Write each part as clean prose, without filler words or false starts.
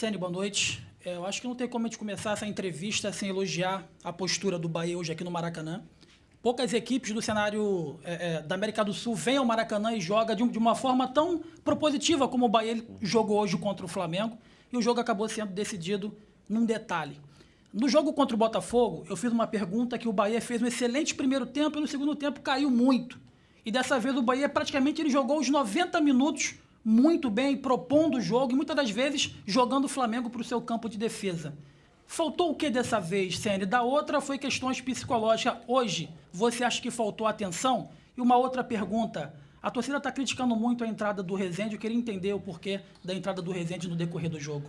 Ceni, boa noite. Eu acho que não tem como a gente começar essa entrevista sem elogiar a postura do Bahia hoje aqui no Maracanã. Poucas equipes do cenário da América do Sul vêm ao Maracanã e jogam de uma forma tão propositiva como o Bahia jogou hoje contra o Flamengo. E o jogo acabou sendo decidido num detalhe. No jogo contra o Botafogo, eu fiz uma pergunta que o Bahia fez um excelente primeiro tempo e no segundo tempo caiu muito. E dessa vez o Bahia praticamente ele jogou os 90 minutos muito bem, propondo o jogo e muitas das vezes jogando o Flamengo para o seu campo de defesa. Faltou o que dessa vez, Ceni? Da outra foi questões psicológicas. Hoje, você acha que faltou atenção? E uma outra pergunta. A torcida está criticando muito a entrada do Rezende. Eu queria entender o porquê da entrada do Rezende no decorrer do jogo.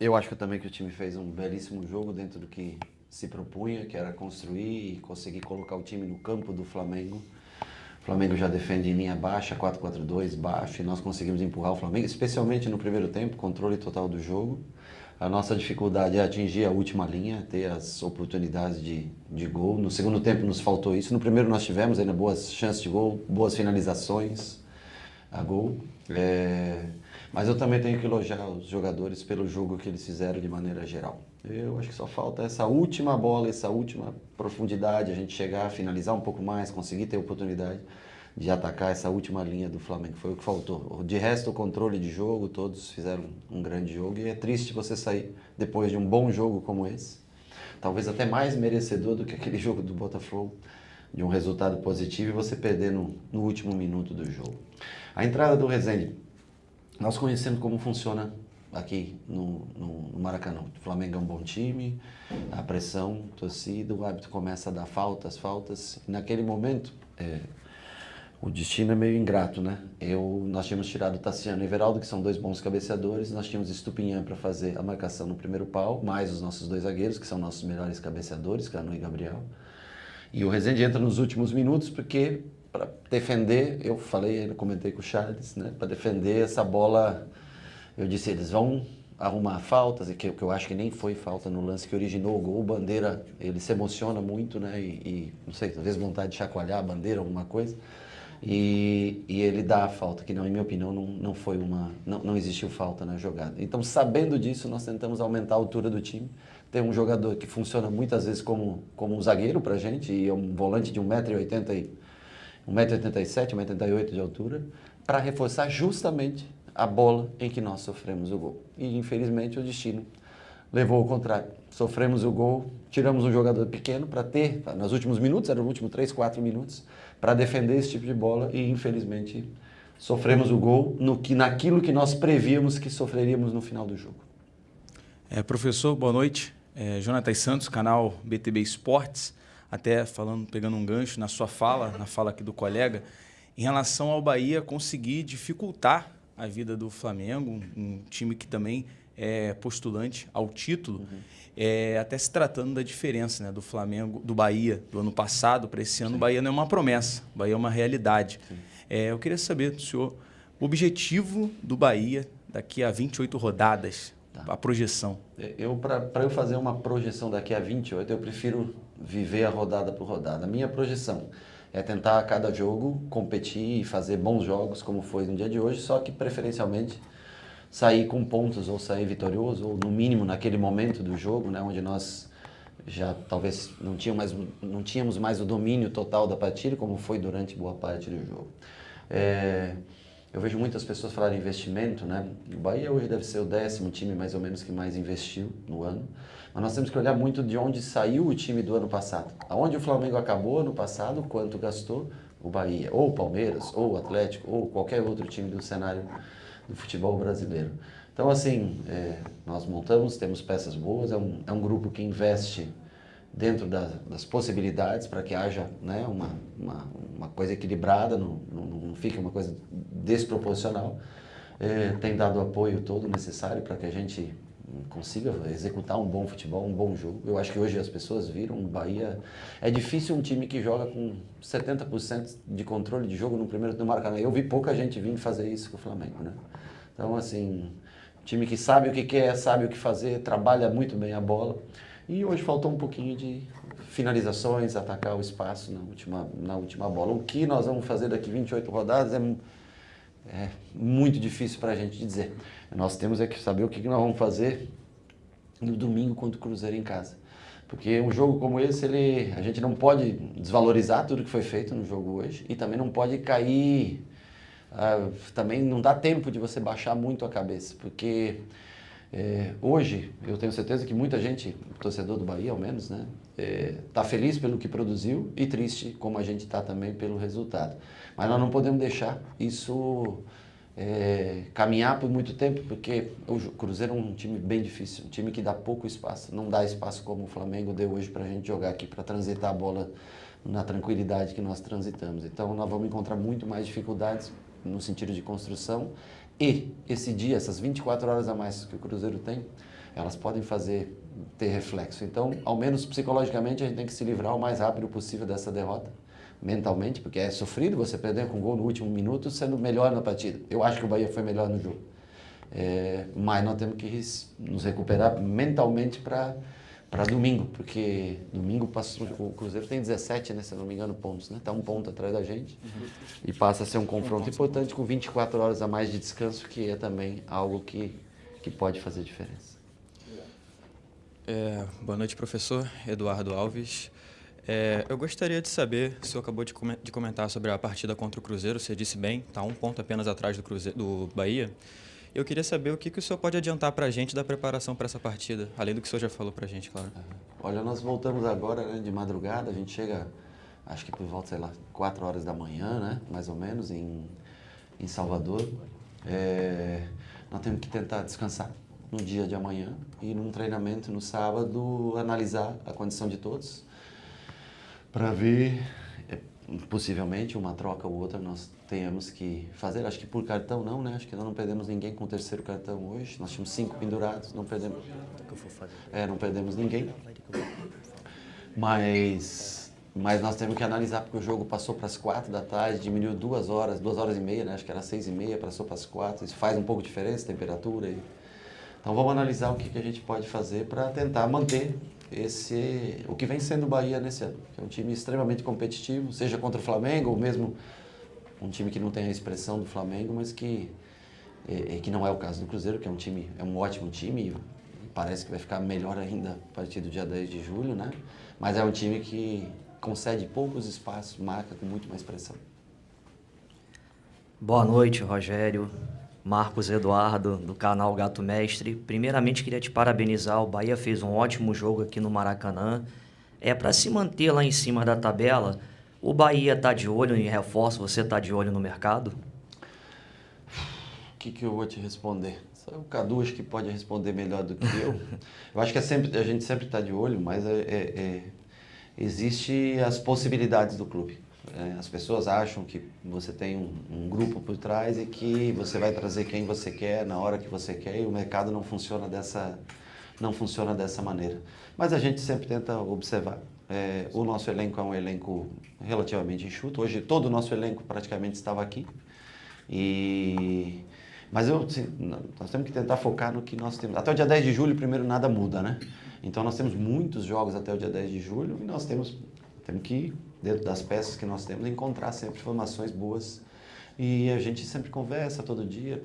Eu acho também que o time fez um belíssimo jogo dentro do que se propunha, que era construir e conseguir colocar o time no campo do Flamengo. O Flamengo já defende em linha baixa, 4-4-2 baixo, e nós conseguimos empurrar o Flamengo, especialmente no primeiro tempo, controle total do jogo. A nossa dificuldade é atingir a última linha, ter as oportunidades de gol. No segundo tempo nos faltou isso. No primeiro nós tivemos ainda boas chances de gol, boas finalizações a gol. Mas eu também tenho que elogiar os jogadores pelo jogo que eles fizeram de maneira geral. Eu acho que só falta essa última bola, essa última profundidade, a gente chegar, finalizar um pouco mais, conseguir ter oportunidade de atacar essa última linha do Flamengo. Foi o que faltou. De resto, o controle de jogo, todos fizeram um grande jogo. E é triste você sair depois de um bom jogo como esse, talvez até mais merecedor do que aquele jogo do Botafogo, de um resultado positivo, e você perder no último minuto do jogo. A entrada do Rezende, nós conhecemos como funciona aqui no Maracanã. O Flamengo é um bom time, a pressão, torcida, o árbitro começa a dar faltas. E naquele momento, o destino é meio ingrato, né? Nós tínhamos tirado o Tassiano e o Everaldo, que são dois bons cabeceadores, nós tínhamos Estupinhã para fazer a marcação no primeiro pau, mais os nossos dois zagueiros, que são nossos melhores cabeceadores, Canu e Gabriel. E o Rezende entra nos últimos minutos porque, para defender, eu comentei com o Charles, né? Para defender essa bola, eu disse, eles vão arrumar faltas, que eu acho que nem foi falta no lance que originou o gol. O Bandeira, ele se emociona muito, né? E não sei, às vezes vontade de chacoalhar a bandeira, alguma coisa. E ele dá a falta, que não, em minha opinião não foi não existiu falta na jogada. Então, sabendo disso, nós tentamos aumentar a altura do time. Tem um jogador que funciona muitas vezes como um zagueiro pra gente, e é um volante de 1,87m, 1,88m de altura, para reforçar justamente a bola em que nós sofremos o gol. E infelizmente o destino levou ao contrário. Sofremos o gol, tiramos um jogador pequeno para ter, nos últimos minutos, eram os últimos 3, 4 minutos, para defender esse tipo de bola, e infelizmente sofremos o gol naquilo que nós prevíamos que sofreríamos no final do jogo. Professor, boa noite. Jonatas Santos, canal BTB Esportes, até pegando um gancho na sua fala, na fala aqui do colega, em relação ao Bahia conseguir dificultar a vida do Flamengo, um time que também é postulante ao título, até se tratando da diferença, né, do Flamengo, do Bahia do ano passado para esse ano. Sim. O Bahia não é uma promessa, o Bahia é uma realidade. Eu queria saber do senhor o objetivo do Bahia daqui a 28 rodadas, a projeção. Para eu fazer uma projeção daqui a 28, eu prefiro viver a rodada por rodada. A minha projeção é tentar a cada jogo competir e fazer bons jogos, como foi no dia de hoje, só que preferencialmente sair com pontos, ou sair vitorioso, ou no mínimo naquele momento do jogo, né, onde nós já talvez não tínhamos mais o domínio total da partida, como foi durante boa parte do jogo. Eu vejo muitas pessoas falarem investimento, né? O Bahia hoje deve ser o 10º time mais ou menos que mais investiu no ano, mas nós temos que olhar muito de onde saiu o time do ano passado. Aonde o Flamengo acabou ano passado, quanto gastou o Bahia, ou o Palmeiras, ou o Atlético, ou qualquer outro time do cenário do futebol brasileiro. Então, assim, nós temos peças boas, é um grupo que investe dentro das possibilidades para que haja, né, uma coisa equilibrada, não fique uma coisa desproporcional. Tem dado o apoio todo necessário para que a gente consiga executar um bom futebol, um bom jogo. Eu acho que hoje as pessoas viram o Bahia. É difícil um time que joga com 70% de controle de jogo no Maracanã. Eu vi pouca gente vindo fazer isso com o Flamengo, né? Então, assim, time que sabe o que quer, sabe o que fazer, trabalha muito bem a bola. E hoje faltou um pouquinho de finalizações, atacar o espaço na última bola. O que nós vamos fazer daqui 28 rodadas é muito difícil para a gente dizer. Nós temos que saber o que nós vamos fazer no domingo contra o Cruzeiro em casa. Porque um jogo como esse, a gente não pode desvalorizar tudo que foi feito no jogo hoje e também não pode cair... também não dá tempo de você baixar muito a cabeça, porque hoje eu tenho certeza que muita gente, torcedor do Bahia ao menos, né, tá feliz pelo que produziu e triste, como a gente está também, pelo resultado. Mas nós não podemos deixar isso caminhar por muito tempo, porque o Cruzeiro é um time bem difícil, um time que dá pouco espaço, não dá espaço como o Flamengo deu hoje para a gente jogar aqui, para transitar a bola na tranquilidade que nós transitamos. Então nós vamos encontrar muito mais dificuldades no sentido de construção, e esse dia, essas 24 horas a mais que o Cruzeiro tem, elas podem ter reflexo. Então, ao menos psicologicamente, a gente tem que se livrar o mais rápido possível dessa derrota, mentalmente, porque é sofrido você perder com gol no último minuto, sendo melhor na partida. Eu acho que o Bahia foi melhor no jogo. Mas nós temos que nos recuperar mentalmente para domingo, porque domingo o Cruzeiro tem 17, né, se eu não me engano, pontos, né? Está um ponto atrás da gente e passa a ser um confronto importante com 24 horas a mais de descanso, que é também algo que pode fazer diferença. Boa noite, professor Eduardo Alves. Eu gostaria de saber, o senhor acabou de comentar sobre a partida contra o Cruzeiro, você disse bem, está um ponto apenas atrás do Bahia. Eu queria saber o que o senhor pode adiantar para a gente da preparação para essa partida, além do que o senhor já falou para a gente, claro. Olha, nós voltamos agora, né, de madrugada, a gente chega, acho que por volta, sei lá, 4 horas da manhã, né, mais ou menos, em Salvador. Nós temos que tentar descansar no dia de amanhã e num treinamento no sábado analisar a condição de todos para ver, possivelmente, uma troca ou outra nós tenhamos que fazer. Acho que por cartão não, né? Acho que nós não perdemos ninguém com o terceiro cartão hoje. Nós tínhamos 5 pendurados, não perdemos. Não perdemos ninguém. Mas nós temos que analisar, porque o jogo passou para as 4 da tarde, diminuiu 2 horas, 2 horas e meia, né? Acho que era 6h30, passou para as 4. Isso faz um pouco de diferença, temperatura. Então vamos analisar o que a gente pode fazer para tentar manter o que vem sendo o Bahia nesse ano, que é um time extremamente competitivo, seja contra o Flamengo ou mesmo um time que não tem a expressão do Flamengo, mas que não é o caso do Cruzeiro, que é um ótimo time e parece que vai ficar melhor ainda a partir do dia 10 de julho, né? Mas é um time que concede poucos espaços, marca com muito mais pressão. Boa noite, Rogério. Marcos Eduardo, do canal Gato Mestre. Primeiramente, queria te parabenizar. O Bahia fez um ótimo jogo aqui no Maracanã. Para se manter lá em cima da tabela, o Bahia está de olho em reforço, você está de olho no mercado? O que eu vou te responder? O Cadu acho que pode responder melhor do que eu. Eu acho que a gente sempre está de olho, mas existe as possibilidades do clube. As pessoas acham que você tem um grupo por trás e que você vai trazer quem você quer, na hora que você quer, e o mercado não funciona dessa maneira. Mas a gente sempre tenta observar. O nosso elenco é um elenco relativamente enxuto. Hoje todo o nosso elenco praticamente estava aqui. Mas nós temos que tentar focar no que nós temos. Até o dia 10 de julho, primeiro, nada muda, né? Então nós temos muitos jogos até o dia 10 de julho e nós temos que, dentro das peças que nós temos, encontrar sempre informações boas. E a gente sempre conversa todo dia,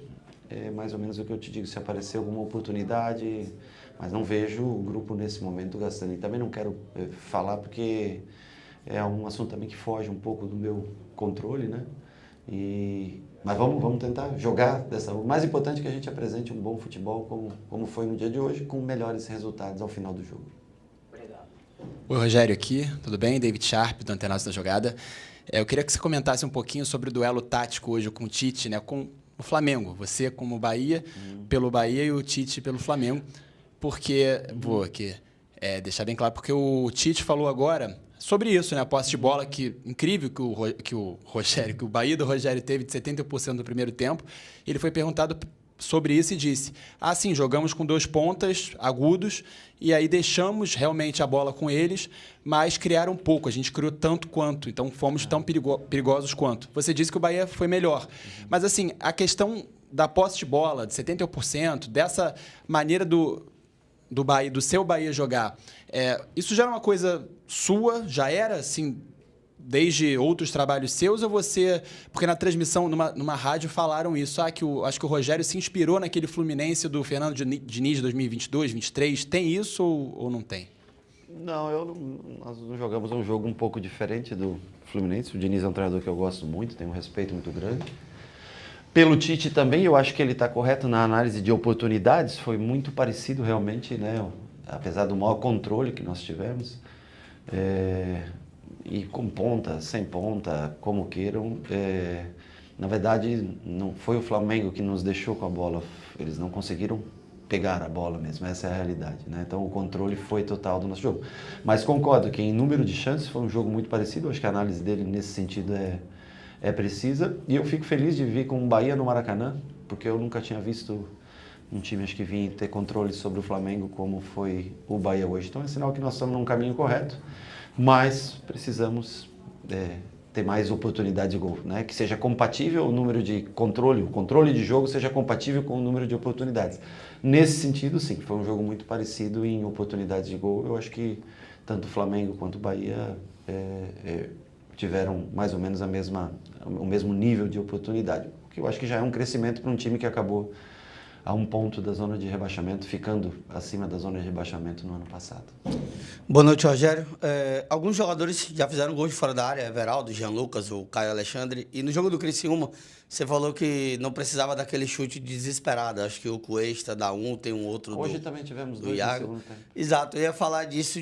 mais ou menos o que eu te digo, se aparecer alguma oportunidade, mas não vejo o grupo nesse momento gastando. E também não quero falar porque é um assunto também que foge um pouco do meu controle, né? Mas vamos tentar jogar o mais importante é que a gente apresente um bom futebol como foi no dia de hoje, com melhores resultados ao final do jogo. Oi, Rogério aqui, tudo bem? David Sharp, do Antenados da Jogada. Eu queria que você comentasse um pouquinho sobre o duelo tático hoje com o Tite, né, com o Flamengo. Você como Bahia, pelo Bahia, e o Tite pelo Flamengo. Porque, vou aqui deixar bem claro, porque o Tite falou agora sobre isso, né, a posse de bola, que incrível que o Bahia do Rogério teve de 70% no primeiro tempo. Ele foi perguntado sobre isso e disse: sim, jogamos com 2 pontas agudos e aí deixamos realmente a bola com eles, mas criaram pouco, a gente criou tanto quanto, então fomos tão perigosos quanto. Você disse que o Bahia foi melhor, mas assim, a questão da posse de bola, de 70%, dessa maneira do seu Bahia jogar, isso já era uma coisa sua, já era assim, desde outros trabalhos seus ou você... Porque na transmissão, numa rádio, falaram isso. Acho que o Rogério se inspirou naquele Fluminense do Fernando Diniz de 2022, 2023. Tem isso ou não tem? Não, nós não jogamos um jogo um pouco diferente do Fluminense. O Diniz é um treinador que eu gosto muito, tenho um respeito muito grande. Pelo Tite também, eu acho que ele está correto na análise de oportunidades. Foi muito parecido realmente, né? Apesar do maior controle que nós tivemos. E com ponta, sem ponta, como queiram. Na verdade, não foi o Flamengo que nos deixou com a bola. Eles não conseguiram pegar a bola mesmo, essa é a realidade, né? Então o controle foi total do nosso jogo. Mas concordo que em número de chances foi um jogo muito parecido, acho que a análise dele nesse sentido é precisa. E eu fico feliz de vir com o Bahia no Maracanã, porque eu nunca tinha visto um time acho que vinha ter controle sobre o Flamengo como foi o Bahia hoje. Então é sinal que nós estamos num caminho correto, mas precisamos ter mais oportunidade de gol, né? Que seja compatível o número de controle, o controle de jogo seja compatível com o número de oportunidades. Nesse sentido, sim, foi um jogo muito parecido em oportunidades de gol. Eu acho que tanto o Flamengo quanto o Bahia tiveram mais ou menos o mesmo nível de oportunidade, o que eu acho que já é um crescimento para um time que acabou a um ponto da zona de rebaixamento, ficando acima da zona de rebaixamento no ano passado. Boa noite, Rogério. Alguns jogadores já fizeram gols de fora da área, Everaldo, Jean Lucas, o Caio Alexandre, e no jogo do Criciúma, você falou que não precisava daquele chute desesperado. Acho que o Cuesta dá um, tem um outro hoje também tivemos do dois Iago. no segundo tempo. Exato, eu ia falar disso,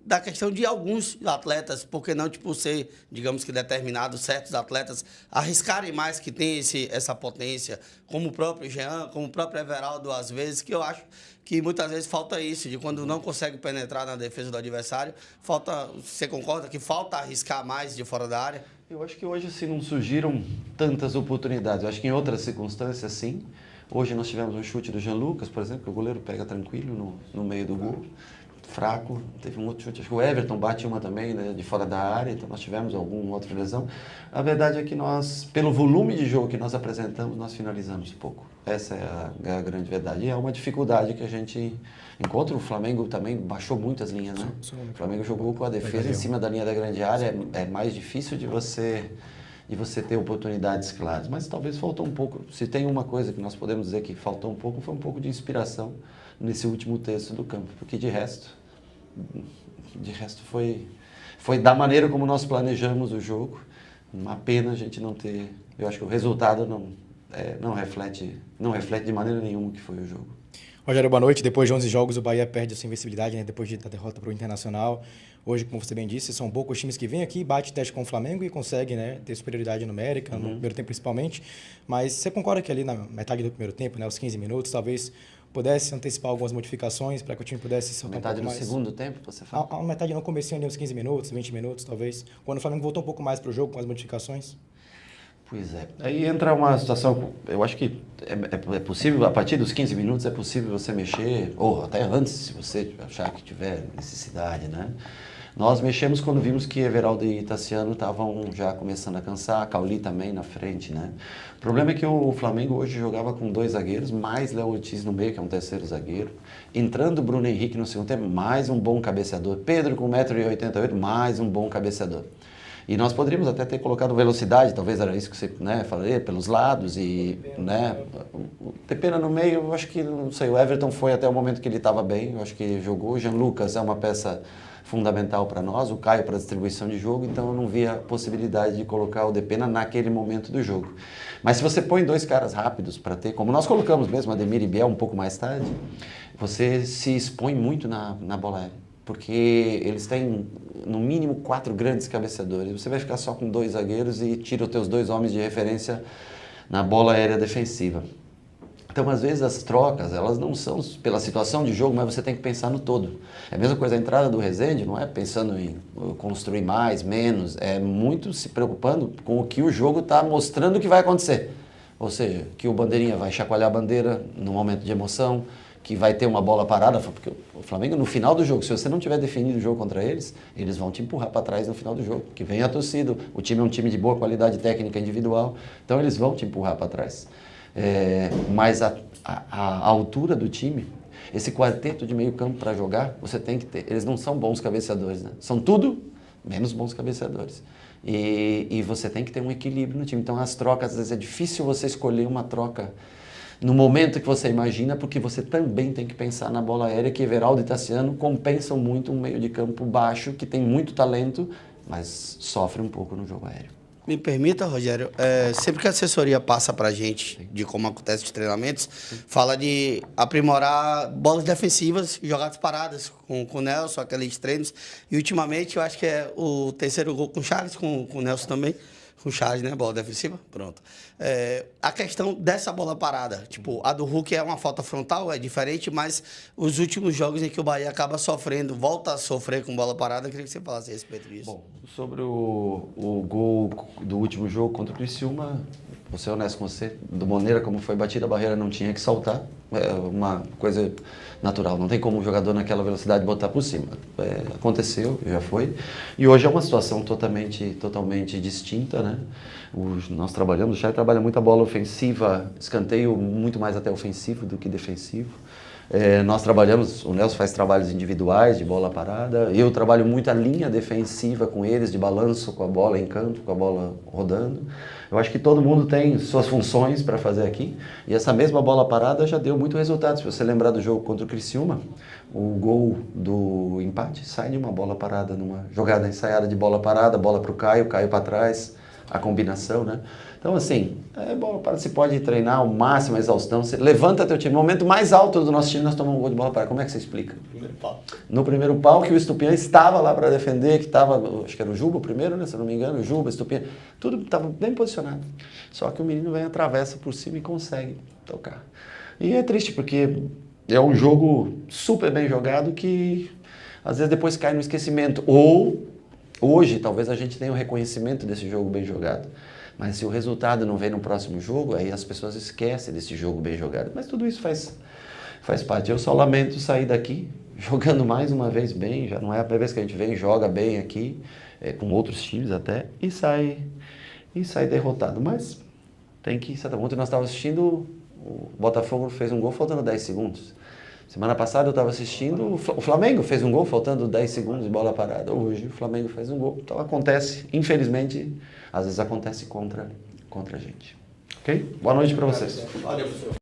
da questão de alguns atletas, porque não, ser, digamos que determinados, certos atletas, arriscarem mais, que tem essa potência, como o próprio Jean, como o próprio Everaldo, às vezes, que eu acho que muitas vezes falta isso, de quando não consegue penetrar na defesa do adversário, você concorda que falta arriscar mais de fora da área? Eu acho que hoje assim, não surgiram tantas oportunidades. Eu acho que em outras circunstâncias, sim. Hoje nós tivemos um chute do Jean Lucas, por exemplo, que o goleiro pega tranquilo no meio do gol. Fraco. Teve um outro chute, acho que o Everton bate uma também, né, de fora da área, então nós tivemos alguma outra lesão. A verdade é que nós, pelo volume de jogo que nós apresentamos, nós finalizamos pouco. Essa é a grande verdade. E é uma dificuldade que a gente encontra. O Flamengo também baixou muitas linhas, né? O Flamengo jogou com a defesa em cima da linha da grande área. É mais difícil de você ter oportunidades claras. Mas talvez faltou um pouco. Se tem uma coisa que nós podemos dizer que faltou um pouco, foi um pouco de inspiração nesse último terço do campo. Porque de resto foi da maneira como nós planejamos o jogo. Uma pena a gente não ter... Eu acho que o resultado não reflete de maneira nenhuma o que foi o jogo. Rogério, boa noite. Depois de 11 jogos, o Bahia perde a sua invencibilidade, né? Depois da derrota para o Internacional. Hoje, como você bem disse, são poucos times que vêm aqui, bate teste com o Flamengo e conseguem, né, ter superioridade numérica, no primeiro tempo principalmente. Mas você concorda que ali na metade do primeiro tempo, né, os 15 minutos, talvez pudesse antecipar algumas modificações para que o time pudesse soltar um pouco mais? Metade do segundo tempo, você fala? A metade não comecinho ali, uns 15 minutos, 20 minutos, talvez. Quando o Flamengo voltou um pouco mais para o jogo com as modificações? Pois é. Aí entra uma situação, eu acho que é possível, a partir dos 15 minutos é possível você mexer, ou até antes, se você achar que tiver necessidade, né? Nós mexemos quando vimos que Everaldo e Tassiano estavam já começando a cansar, Cauli também na frente, né? O problema é que o Flamengo hoje jogava com 2 zagueiros, mais Léo Ortiz no meio, que é um terceiro zagueiro. Entrando o Bruno Henrique no segundo tempo, mais um bom cabeceador. Pedro com 1,88 m, mais um bom cabeceador. E nós poderíamos até ter colocado velocidade, talvez era isso que você, né, falei, pelos lados e, né, o Pepena no meio, eu acho que, não sei, o Everton foi até o momento que ele estava bem, eu acho que jogou. O Jean Lucas é uma peça fundamental para nós, o Caio para a distribuição de jogo, então eu não via a possibilidade de colocar o Depena naquele momento do jogo. Mas se você põe 2 caras rápidos para ter, como nós colocamos mesmo, Ademir e Biel um pouco mais tarde, você se expõe muito na bola aérea. Porque eles têm, no mínimo, 4 grandes cabeceadores. Você vai ficar só com 2 zagueiros e tira os teus 2 homens de referência na bola aérea defensiva. Então, às vezes, as trocas, elas não são pela situação de jogo, mas você tem que pensar no todo. É a mesma coisa, a entrada do Rezende não é pensando em construir mais, menos, é muito se preocupando com o que o jogo está mostrando que vai acontecer. Ou seja, que o bandeirinha vai chacoalhar a bandeira no momento de emoção, que vai ter uma bola parada, porque o Flamengo, no final do jogo, se você não tiver definido o jogo contra eles, eles vão te empurrar para trás no final do jogo, que vem a torcida, o time é um time de boa qualidade técnica individual, então eles vão te empurrar para trás. Mas a altura do time, esse quarteto de meio campo para jogar, você tem que ter, eles não são bons cabeceadores, né? São tudo menos bons cabeceadores. E você tem que ter um equilíbrio no time. Então, as trocas, às vezes é difícil você escolher uma troca no momento que você imagina, porque você também tem que pensar na bola aérea, que Everaldo e Tassiano compensam muito um meio de campo baixo, que tem muito talento, mas sofre um pouco no jogo aéreo. Me permita, Rogério, sempre que a assessoria passa para a gente de como acontece os treinamentos, fala de aprimorar bolas defensivas e jogadas paradas com o Nelson, aqueles treinos. E ultimamente eu acho que é o terceiro gol com o Charles, com o Nelson também. Com o Charles, né? Bola defensiva, pronto. A questão dessa bola parada, tipo, a do Hulk é uma falta frontal, é diferente, mas os últimos jogos em que o Bahia acaba sofrendo, volta a sofrer com bola parada, eu queria que você falasse a respeito disso. Bom, sobre o gol do último jogo contra o Criciúma, vou ser honesto com você, da maneira como foi batida a barreira não tinha que saltar, é uma coisa natural, não tem como um jogador naquela velocidade botar por cima. Aconteceu, já foi, e hoje é uma situação totalmente distinta, né? Nós trabalhamos, o Chay trabalha muita bola ofensiva, escanteio muito mais até ofensivo do que defensivo. Nós trabalhamos, o Nelson faz trabalhos individuais de bola parada, eu trabalho muito a linha defensiva com eles, de balanço com a bola em campo, com a bola rodando. Eu acho que todo mundo tem suas funções para fazer aqui, e essa mesma bola parada já deu muito resultado. Se você lembrar do jogo contra o Criciúma, o gol do empate sai de uma bola parada, numa jogada ensaiada de bola parada, bola para o Caio para trás, a combinação, né? Então, assim, bola parada, você pode treinar ao máximo, a exaustão, você levanta teu time. No momento mais alto do nosso time, nós tomamos um gol de bola parada. Como é que você explica? No primeiro pau, que o Estupião estava lá para defender, que estava, acho que era o Juba o primeiro, né? Se eu não me engano, o Juba, o Estupião, tudo estava bem posicionado. Só que o menino vem, atravessa por cima e consegue tocar. E é triste, porque é um jogo super bem jogado que, às vezes, depois cai no esquecimento. Ou, hoje, talvez a gente tenha o reconhecimento desse jogo bem jogado. Mas se o resultado não vem no próximo jogo, aí as pessoas esquecem desse jogo bem jogado. Mas tudo isso faz parte. Eu só lamento sair daqui jogando mais uma vez bem. Já não é a primeira vez que a gente vem, joga bem aqui, com outros times até, e sai derrotado. Mas tem que... Ontem nós estávamos assistindo, o Botafogo fez um gol faltando 10 segundos. Semana passada eu estava assistindo, o Flamengo fez um gol faltando 10 segundos de bola parada. Hoje o Flamengo fez um gol. Então acontece, infelizmente, às vezes acontece contra a gente. Ok? Boa noite para vocês. Valeu, professor.